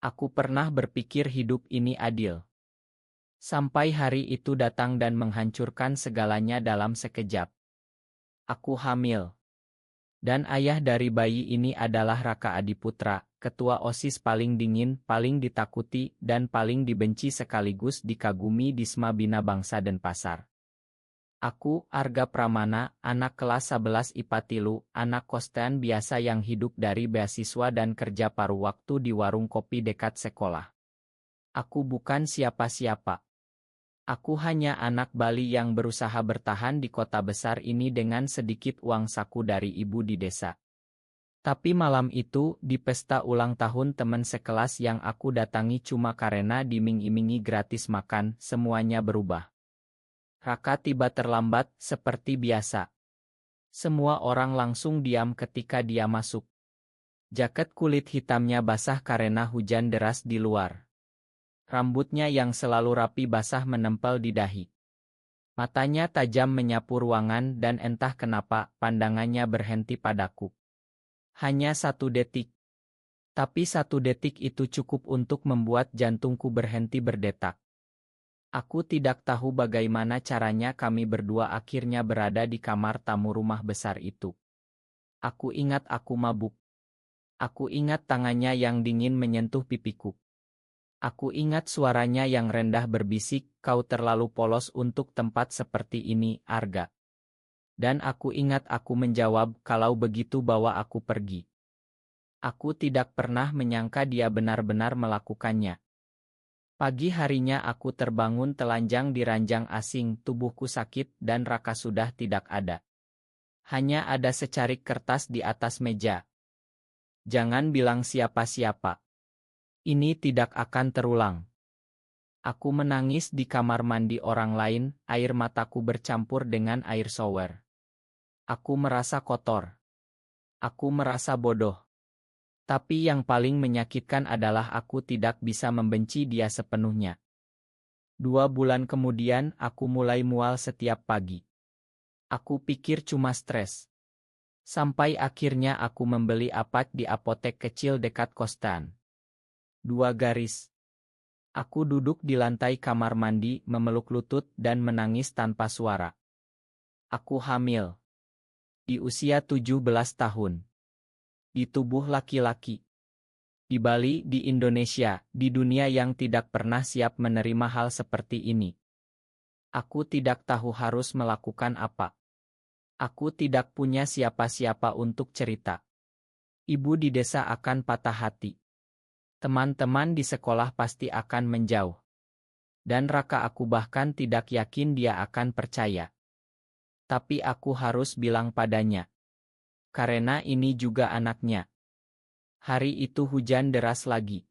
Aku pernah berpikir hidup ini adil. Sampai hari itu datang dan menghancurkan segalanya dalam sekejap. Aku hamil. Dan ayah dari bayi ini adalah Raka Adiputra, ketua OSIS paling dingin, paling ditakuti, dan paling dibenci sekaligus dikagumi di Sma Bina Bangsa Denpasar. Aku, Arga Pramana, anak kelas 11 IPA 3, anak kostean biasa yang hidup dari beasiswa dan kerja paruh waktu di warung kopi dekat sekolah. Aku bukan siapa-siapa. Aku hanya anak Bali yang berusaha bertahan di kota besar ini dengan sedikit uang saku dari ibu di desa. Tapi malam itu, di pesta ulang tahun teman sekelas yang aku datangi cuma karena diming-imingi gratis makan, semuanya berubah. Raka tiba terlambat, seperti biasa. Semua orang langsung diam ketika dia masuk. Jaket kulit hitamnya basah karena hujan deras di luar. Rambutnya yang selalu rapi basah menempel di dahi. Matanya tajam menyapu ruangan dan entah kenapa pandangannya berhenti padaku. Hanya 1 detik. Tapi 1 detik itu cukup untuk membuat jantungku berhenti berdetak. Aku tidak tahu bagaimana caranya kami berdua akhirnya berada di kamar tamu rumah besar itu. Aku ingat aku mabuk. Aku ingat tangannya yang dingin menyentuh pipiku. Aku ingat suaranya yang rendah berbisik, "Kau terlalu polos untuk tempat seperti ini, Arga." Dan aku ingat aku menjawab, "Kalau begitu bawa aku pergi." Aku tidak pernah menyangka dia benar-benar melakukannya. Pagi harinya aku terbangun telanjang di ranjang asing, tubuhku sakit dan Raka sudah tidak ada. Hanya ada secarik kertas di atas meja. "Jangan bilang siapa-siapa. Ini tidak akan terulang." Aku menangis di kamar mandi orang lain, air mataku bercampur dengan air shower. Aku merasa kotor. Aku merasa bodoh. Tapi yang paling menyakitkan adalah aku tidak bisa membenci dia sepenuhnya. 2 bulan kemudian aku mulai mual setiap pagi. Aku pikir cuma stres. Sampai akhirnya aku membeli apat di apotek kecil dekat kosan. 2 garis. Aku duduk di lantai kamar mandi, memeluk lutut dan menangis tanpa suara. Aku hamil. Di usia 17 tahun. Di tubuh laki-laki. Di Bali, di Indonesia, di dunia yang tidak pernah siap menerima hal seperti ini. Aku tidak tahu harus melakukan apa. Aku tidak punya siapa-siapa untuk cerita. Ibu di desa akan patah hati. Teman-teman di sekolah pasti akan menjauh. Dan Raka aku bahkan tidak yakin dia akan percaya. Tapi aku harus bilang padanya. Karena ini juga anaknya. Hari itu hujan deras lagi.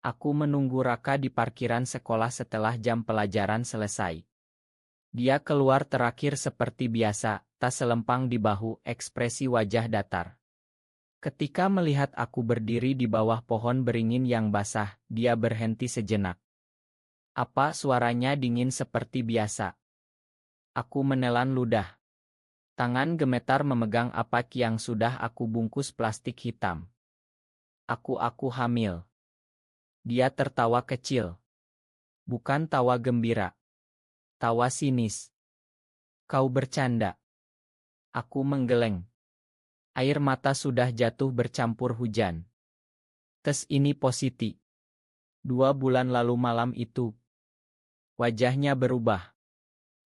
Aku menunggu Raka di parkiran sekolah setelah jam pelajaran selesai. Dia keluar terakhir seperti biasa, tas selempang di bahu, ekspresi wajah datar. Ketika melihat aku berdiri di bawah pohon beringin yang basah, dia berhenti sejenak. Apa suaranya dingin seperti biasa? Aku menelan ludah. Tangan gemetar memegang apak yang sudah aku bungkus plastik hitam. Aku hamil. Dia tertawa kecil. Bukan tawa gembira. Tawa sinis. Kau bercanda. Aku menggeleng. Air mata sudah jatuh bercampur hujan. Tes ini positif. 2 bulan lalu malam itu. Wajahnya berubah.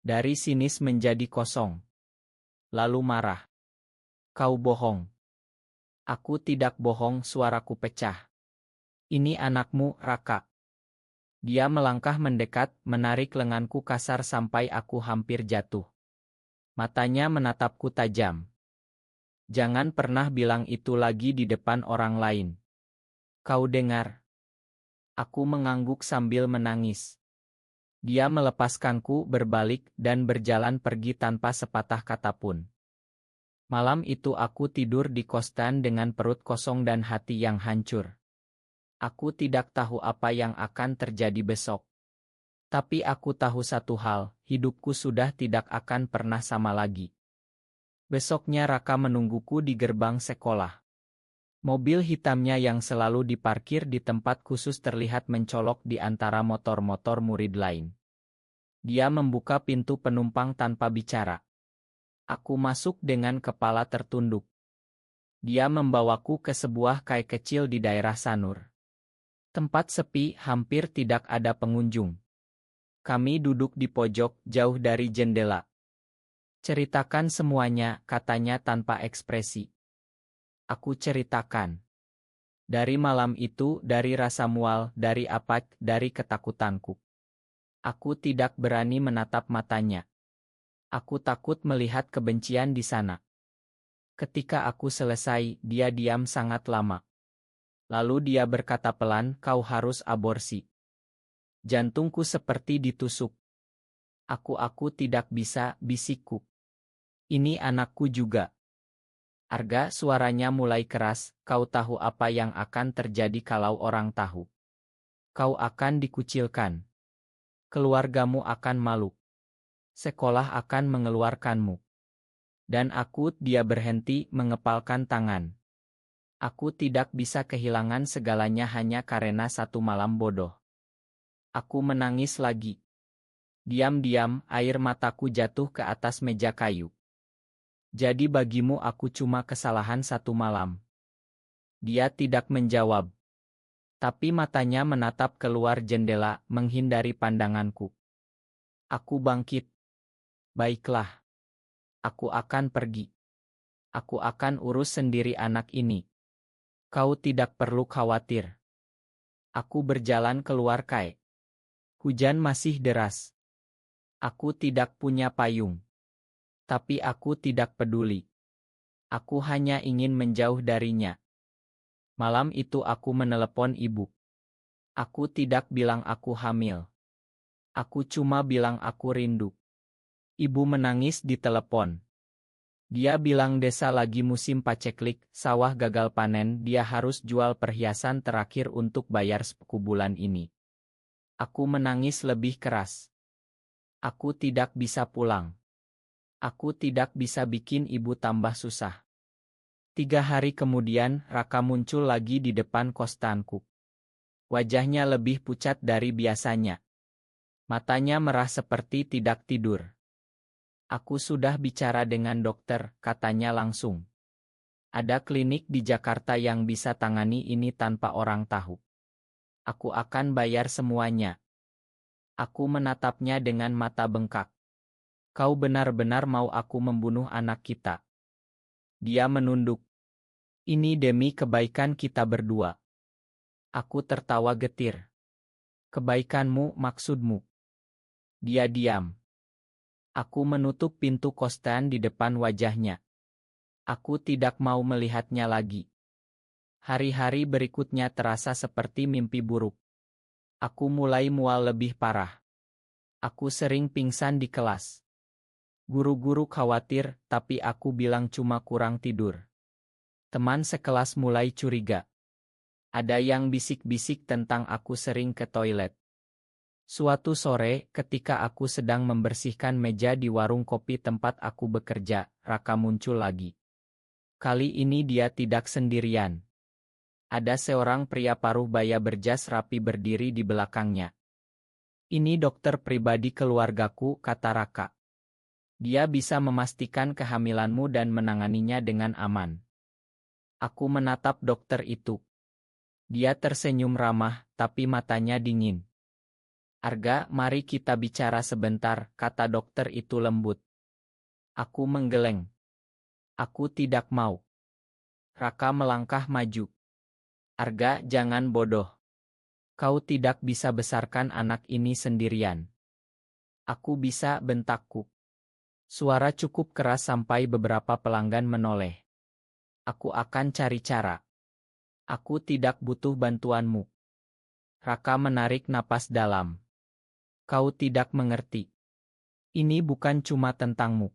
Dari sinis menjadi kosong. Lalu marah. Kau bohong. Aku tidak bohong, suaraku pecah. Ini anakmu, Raka. Dia melangkah mendekat, menarik lenganku kasar sampai aku hampir jatuh. Matanya menatapku tajam. Jangan pernah bilang itu lagi di depan orang lain. Kau dengar? Aku mengangguk sambil menangis. Dia melepaskanku, berbalik, dan berjalan pergi tanpa sepatah kata pun. Malam itu aku tidur di kosan dengan perut kosong dan hati yang hancur. Aku tidak tahu apa yang akan terjadi besok. Tapi aku tahu satu hal, hidupku sudah tidak akan pernah sama lagi. Besoknya Raka menungguku di gerbang sekolah. Mobil hitamnya yang selalu diparkir di tempat khusus terlihat mencolok di antara motor-motor murid lain. Dia membuka pintu penumpang tanpa bicara. Aku masuk dengan kepala tertunduk. Dia membawaku ke sebuah kai kecil di daerah Sanur. Tempat sepi, hampir tidak ada pengunjung. Kami duduk di pojok, jauh dari jendela. Ceritakan semuanya, katanya tanpa ekspresi. Aku ceritakan. Dari malam itu, dari rasa mual, dari apek, dari ketakutanku. Aku tidak berani menatap matanya. Aku takut melihat kebencian di sana. Ketika aku selesai, dia diam sangat lama. Lalu dia berkata pelan, "Kau harus aborsi." Jantungku seperti ditusuk. Aku tidak bisa, bisikku. Ini anakku juga. Arga, suaranya mulai keras, kau tahu apa yang akan terjadi kalau orang tahu. Kau akan dikucilkan. Keluargamu akan malu. Sekolah akan mengeluarkanmu. Dan dia berhenti, mengepalkan tangan. Aku tidak bisa kehilangan segalanya hanya karena satu malam bodoh. Aku menangis lagi. Diam-diam, air mataku jatuh ke atas meja kayu. Jadi bagimu aku cuma kesalahan satu malam. Dia tidak menjawab. Tapi matanya menatap keluar jendela, menghindari pandanganku. Aku bangkit. Baiklah. Aku akan pergi. Aku akan urus sendiri anak ini. Kau tidak perlu khawatir. Aku berjalan keluar kai. Hujan masih deras. Aku tidak punya payung. Tapi aku tidak peduli. Aku hanya ingin menjauh darinya. Malam itu aku menelepon ibu. Aku tidak bilang aku hamil. Aku cuma bilang aku rindu. Ibu menangis di telepon. Dia bilang desa lagi musim paceklik, sawah gagal panen, dia harus jual perhiasan terakhir untuk bayar sepeku bulan ini. Aku menangis lebih keras. Aku tidak bisa pulang. Aku tidak bisa bikin ibu tambah susah. 3 hari kemudian, Raka muncul lagi di depan kostanku. Wajahnya lebih pucat dari biasanya. Matanya merah seperti tidak tidur. Aku sudah bicara dengan dokter, katanya langsung. Ada klinik di Jakarta yang bisa tangani ini tanpa orang tahu. Aku akan bayar semuanya. Aku menatapnya dengan mata bengkak. Kau benar-benar mau aku membunuh anak kita? Dia menunduk. Ini demi kebaikan kita berdua. Aku tertawa getir. Kebaikanmu, maksudmu? Dia diam. Aku menutup pintu kosan di depan wajahnya. Aku tidak mau melihatnya lagi. Hari-hari berikutnya terasa seperti mimpi buruk. Aku mulai mual lebih parah. Aku sering pingsan di kelas. Guru-guru khawatir, tapi aku bilang cuma kurang tidur. Teman sekelas mulai curiga. Ada yang bisik-bisik tentang aku sering ke toilet. Suatu sore, ketika aku sedang membersihkan meja di warung kopi tempat aku bekerja, Raka muncul lagi. Kali ini dia tidak sendirian. Ada seorang pria paruh baya berjas rapi berdiri di belakangnya. Ini dokter pribadi keluargaku, kata Raka. Dia bisa memastikan kehamilanmu dan menanganinya dengan aman. Aku menatap dokter itu. Dia tersenyum ramah, tapi matanya dingin. Arga, mari kita bicara sebentar, kata dokter itu lembut. Aku menggeleng. Aku tidak mau. Raka melangkah maju. Arga, jangan bodoh. Kau tidak bisa besarkan anak ini sendirian. Aku bisa, bentakku. Suara cukup keras sampai beberapa pelanggan menoleh. Aku akan cari cara. Aku tidak butuh bantuanmu. Raka menarik napas dalam. Kau tidak mengerti. Ini bukan cuma tentangmu.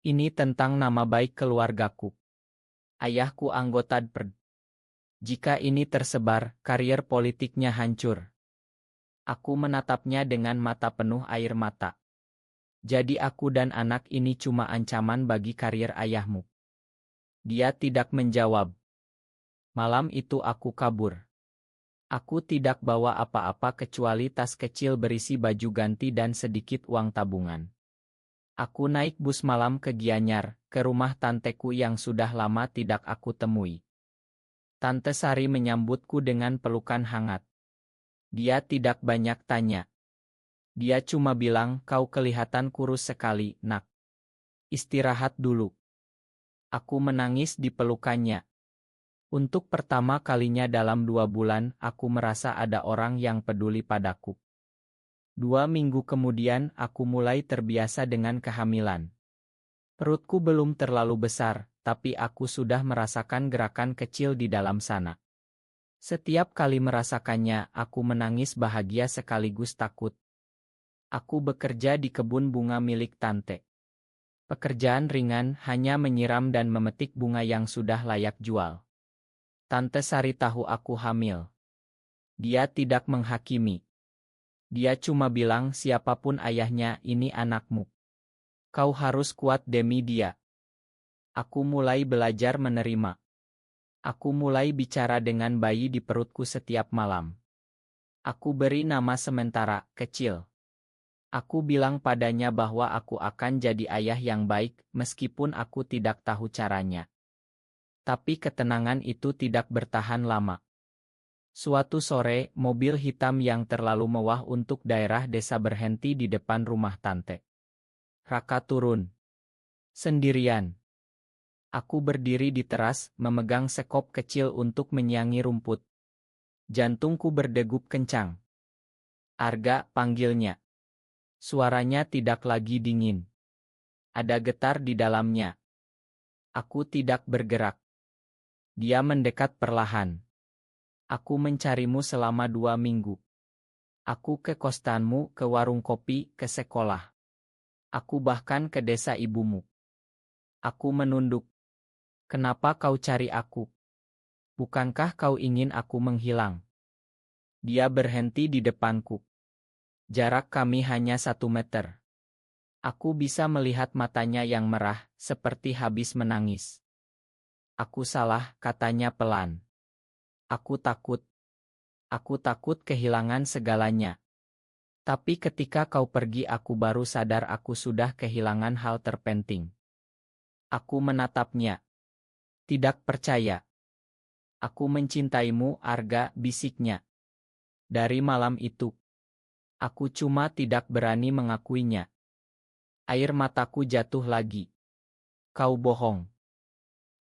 Ini tentang nama baik keluargaku. Ayahku anggota DPRD. Jika ini tersebar, karier politiknya hancur. Aku menatapnya dengan mata penuh air mata. Jadi aku dan anak ini cuma ancaman bagi karier ayahmu. Dia tidak menjawab. Malam itu aku kabur. Aku tidak bawa apa-apa kecuali tas kecil berisi baju ganti dan sedikit uang tabungan. Aku naik bus malam ke Gianyar, ke rumah tanteku yang sudah lama tidak aku temui. Tante Sari menyambutku dengan pelukan hangat. Dia tidak banyak tanya. Dia cuma bilang, "Kau kelihatan kurus sekali, Nak. Istirahat dulu." Aku menangis di pelukannya. Untuk pertama kalinya dalam 2 bulan, aku merasa ada orang yang peduli padaku. 2 minggu kemudian, aku mulai terbiasa dengan kehamilan. Perutku belum terlalu besar, tapi aku sudah merasakan gerakan kecil di dalam sana. Setiap kali merasakannya, aku menangis bahagia sekaligus takut. Aku bekerja di kebun bunga milik tante. Pekerjaan ringan hanya menyiram dan memetik bunga yang sudah layak jual. Tante Sari tahu aku hamil. Dia tidak menghakimi. Dia cuma bilang, "Siapapun ayahnya, ini anakmu. Kau harus kuat demi dia." Aku mulai belajar menerima. Aku mulai bicara dengan bayi di perutku setiap malam. Aku beri nama sementara, Kecil. Aku bilang padanya bahwa aku akan jadi ayah yang baik, meskipun aku tidak tahu caranya. Tapi ketenangan itu tidak bertahan lama. Suatu sore, mobil hitam yang terlalu mewah untuk daerah desa berhenti di depan rumah tante. Raka turun. Sendirian. Aku berdiri di teras, memegang sekop kecil untuk menyiangi rumput. Jantungku berdegup kencang. "Arga," panggilnya. Suaranya tidak lagi dingin. Ada getar di dalamnya. Aku tidak bergerak. Dia mendekat perlahan. "Aku mencarimu selama 2 minggu. Aku ke kostanmu, ke warung kopi, ke sekolah. Aku bahkan ke desa ibumu." Aku menunduk. "Kenapa kau cari aku? Bukankah kau ingin aku menghilang?" Dia berhenti di depanku. Jarak kami hanya 1 meter. Aku bisa melihat matanya yang merah, seperti habis menangis. "Aku salah," katanya pelan. "Aku takut. Aku takut kehilangan segalanya. Tapi ketika kau pergi aku baru sadar aku sudah kehilangan hal terpenting." Aku menatapnya. Tidak percaya. "Aku mencintaimu, Arga," bisiknya. Dari malam itu, aku cuma tidak berani mengakuinya. Air mataku jatuh lagi. "Kau bohong."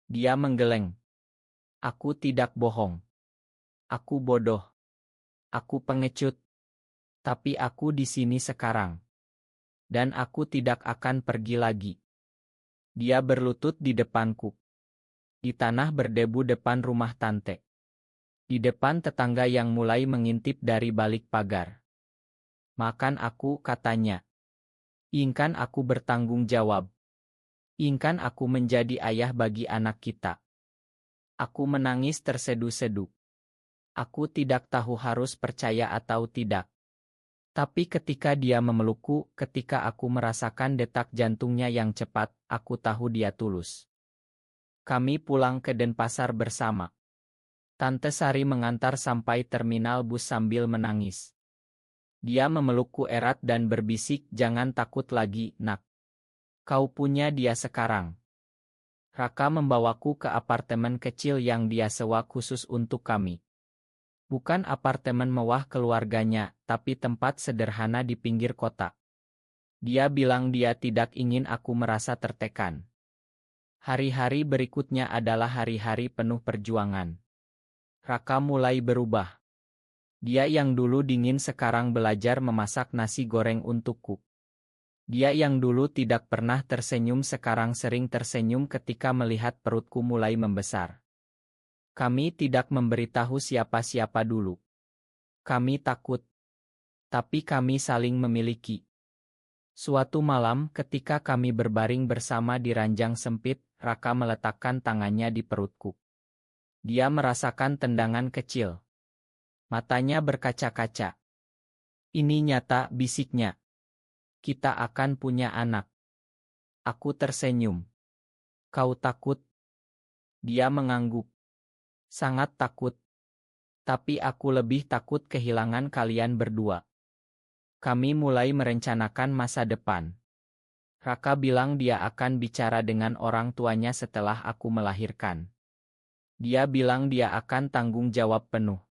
Dia menggeleng. "Aku tidak bohong. Aku bodoh. Aku pengecut. Tapi aku di sini sekarang. Dan aku tidak akan pergi lagi." Dia berlutut di depanku. Di tanah berdebu depan rumah tante. Di depan tetangga yang mulai mengintip dari balik pagar. "Makan aku," katanya. "Inginkan aku bertanggung jawab. Inginkan aku menjadi ayah bagi anak kita." Aku menangis tersedu-sedu. Aku tidak tahu harus percaya atau tidak. Tapi ketika dia memelukku, ketika aku merasakan detak jantungnya yang cepat, aku tahu dia tulus. Kami pulang ke Denpasar bersama. Tante Sari mengantar sampai terminal bus sambil menangis. Dia memelukku erat dan berbisik, "Jangan takut lagi, Nak. Kau punya dia sekarang." Raka membawaku ke apartemen kecil yang dia sewa khusus untuk kami. Bukan apartemen mewah keluarganya, tapi tempat sederhana di pinggir kota. Dia bilang dia tidak ingin aku merasa tertekan. Hari-hari berikutnya adalah hari-hari penuh perjuangan. Raka mulai berubah. Dia yang dulu dingin sekarang belajar memasak nasi goreng untukku. Dia yang dulu tidak pernah tersenyum sekarang sering tersenyum ketika melihat perutku mulai membesar. Kami tidak memberitahu siapa-siapa dulu. Kami takut. Tapi kami saling memiliki. Suatu malam ketika kami berbaring bersama di ranjang sempit, Raka meletakkan tangannya di perutku. Dia merasakan tendangan kecil. Matanya berkaca-kaca. "Ini nyata," bisiknya. "Kita akan punya anak." Aku tersenyum. "Kau takut?" Dia mengangguk. Sangat takut. Tapi aku lebih takut kehilangan kalian berdua. Kami mulai merencanakan masa depan. Raka bilang dia akan bicara dengan orang tuanya setelah aku melahirkan. Dia bilang dia akan tanggung jawab penuh.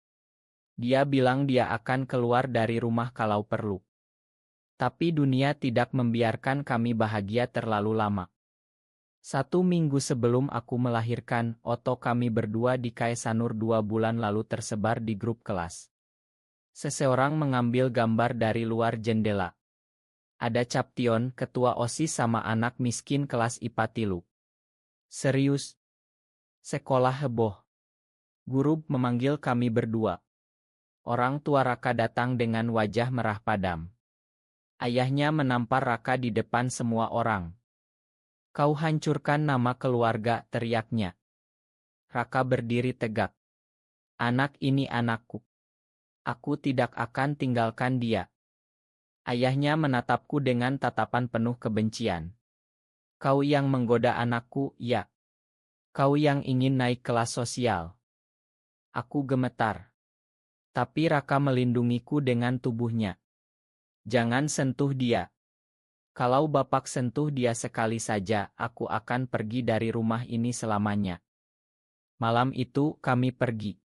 Dia bilang dia akan keluar dari rumah kalau perlu. Tapi dunia tidak membiarkan kami bahagia terlalu lama. 1 minggu sebelum aku melahirkan, foto kami berdua di Kaisanur 2 bulan lalu tersebar di grup kelas. Seseorang mengambil gambar dari luar jendela. Ada Caption, ketua OSIS sama anak miskin kelas IPA tilu. Serius? Sekolah heboh. Guru memanggil kami berdua. Orang tua Raka datang dengan wajah merah padam. Ayahnya menampar Raka di depan semua orang. Kau hancurkan nama keluarga, teriaknya. Raka berdiri tegak. Anak ini anakku. Aku tidak akan tinggalkan dia. Ayahnya menatapku dengan tatapan penuh kebencian. Kau yang menggoda anakku, ya. Kau yang ingin naik kelas sosial. Aku gemetar. Tapi Raka melindungiku dengan tubuhnya. Jangan sentuh dia. Kalau Bapak sentuh dia sekali saja, aku akan pergi dari rumah ini selamanya. Malam itu, kami pergi.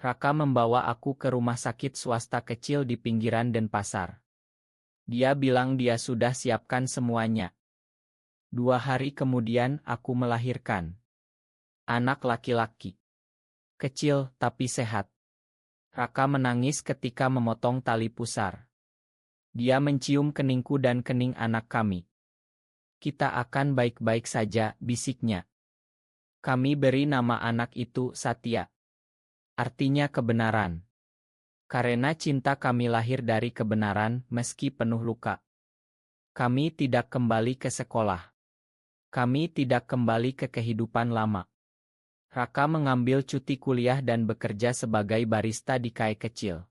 Raka membawa aku ke rumah sakit swasta kecil di pinggiran Denpasar. Dia bilang dia sudah siapkan semuanya. 2 hari kemudian, aku melahirkan. Anak laki-laki. Kecil, tapi sehat. Raka menangis ketika memotong tali pusar. Dia mencium keningku dan kening anak kami. Kita akan baik-baik saja, bisiknya. Kami beri nama anak itu Satya. Artinya kebenaran. Karena cinta kami lahir dari kebenaran, meski penuh luka. Kami tidak kembali ke sekolah. Kami tidak kembali ke kehidupan lama. Raka mengambil cuti kuliah dan bekerja sebagai barista di kai kecil.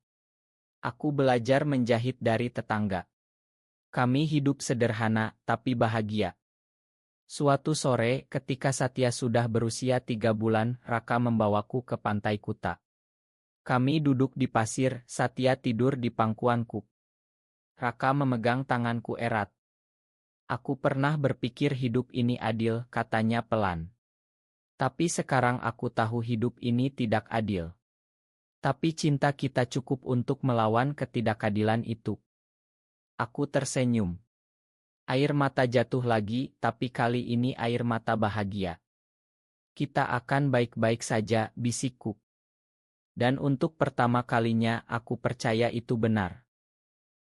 Aku belajar menjahit dari tetangga. Kami hidup sederhana, tapi bahagia. Suatu sore, ketika Satya sudah berusia 3 bulan, Raka membawaku ke pantai Kuta. Kami duduk di pasir, Satya tidur di pangkuanku. Raka memegang tanganku erat. Aku pernah berpikir hidup ini adil, katanya pelan. Tapi sekarang aku tahu hidup ini tidak adil. Tapi cinta kita cukup untuk melawan ketidakadilan itu. Aku tersenyum. Air mata jatuh lagi, tapi kali ini air mata bahagia. Kita akan baik-baik saja, bisikku. Dan untuk pertama kalinya aku percaya itu benar.